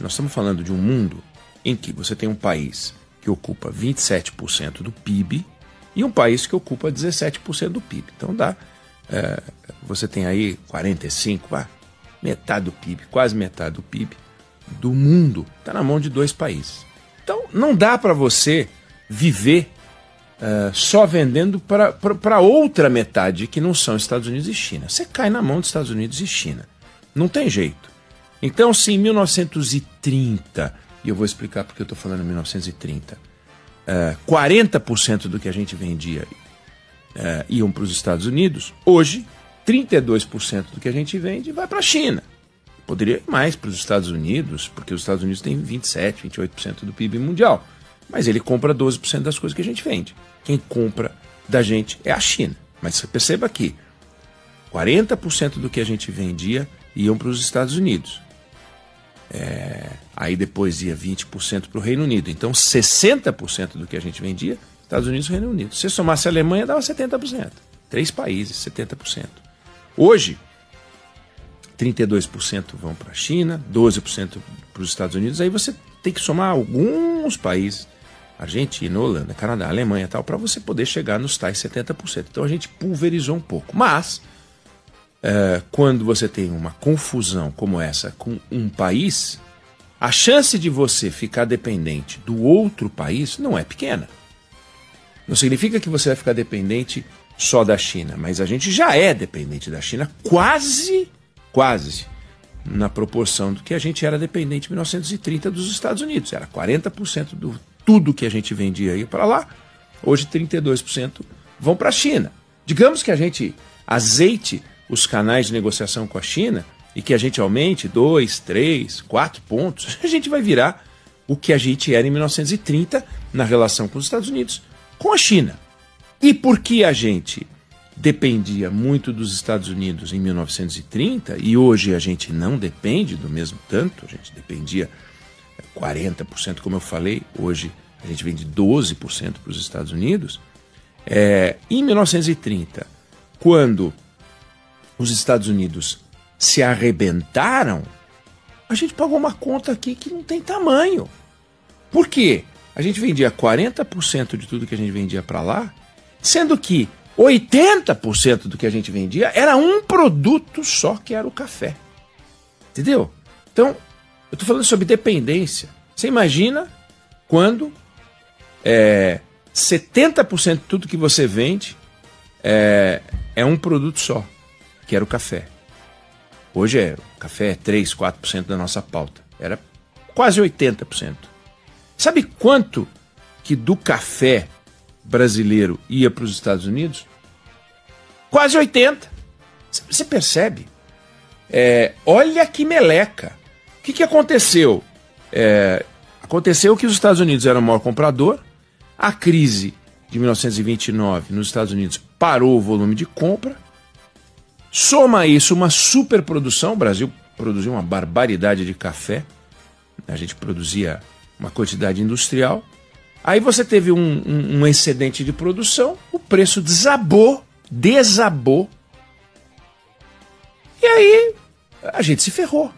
Nós estamos falando de um mundo em que você tem um país que ocupa 27% do PIB e um país que ocupa 17% do PIB. Então você tem aí 45%, metade do PIB, quase metade do PIB do mundo está na mão de dois países. Então não dá para você viver só vendendo para outra metade que não são Estados Unidos e China. Você cai na mão dos Estados Unidos e China. Não tem jeito. Então, se em 1930, e eu vou explicar porque eu estou falando em 1930, 40% do que a gente vendia iam para os Estados Unidos, hoje 32% do que a gente vende vai para a China. Poderia ir mais para os Estados Unidos, porque os Estados Unidos têm 27%, 28% do PIB mundial. Mas ele compra 12% das coisas que a gente vende. Quem compra da gente é a China. Mas você perceba que 40% do que a gente vendia iam para os Estados Unidos. Aí depois ia 20% para o Reino Unido. Então 60% do que a gente vendia, Estados Unidos e Reino Unido. Se você somasse a Alemanha, dava 70%. 3 países, 70%. Hoje, 32% vão para a China, 12% para os Estados Unidos. Aí você tem que somar alguns países, Argentina, Holanda, Canadá, Alemanha e tal, para você poder chegar nos tais 70%. Então a gente pulverizou um pouco. Mas, quando você tem uma confusão como essa com um país, a chance de você ficar dependente do outro país não é pequena. Não significa que você vai ficar dependente só da China, mas a gente já é dependente da China quase na proporção do que a gente era dependente em 1930 dos Estados Unidos. Era 40% do tudo que a gente vendia ia para lá, hoje 32% vão para a China. Digamos que a gente azeite os canais de negociação com a China e que a gente aumente 2, 3, 4 pontos, a gente vai virar o que a gente era em 1930 na relação com os Estados Unidos, com a China. E por que a gente dependia muito dos Estados Unidos em 1930 e hoje a gente não depende do mesmo tanto, a gente dependia 40%, como eu falei, hoje a gente vende 12% para os Estados Unidos. Em 1930, quando os Estados Unidos se arrebentaram, a gente pagou uma conta aqui que não tem tamanho. Por quê? A gente vendia 40% de tudo que a gente vendia para lá, sendo que 80% do que a gente vendia era um produto só, que era o café. Entendeu? Então, eu estou falando sobre dependência. Você imagina quando 70% de tudo que você vende é um produto só, que era o café. Hoje o café é 3, 4% da nossa pauta. Era quase 80%. Sabe quanto que do café brasileiro ia para os Estados Unidos? Quase 80%. Você percebe? Olha que meleca. O que aconteceu? Aconteceu que os Estados Unidos eram o maior comprador, a crise de 1929 nos Estados Unidos parou o volume de compra, soma a isso uma superprodução, o Brasil produziu uma barbaridade de café, a gente produzia uma quantidade industrial, aí você teve um excedente de produção, o preço desabou, e aí a gente se ferrou.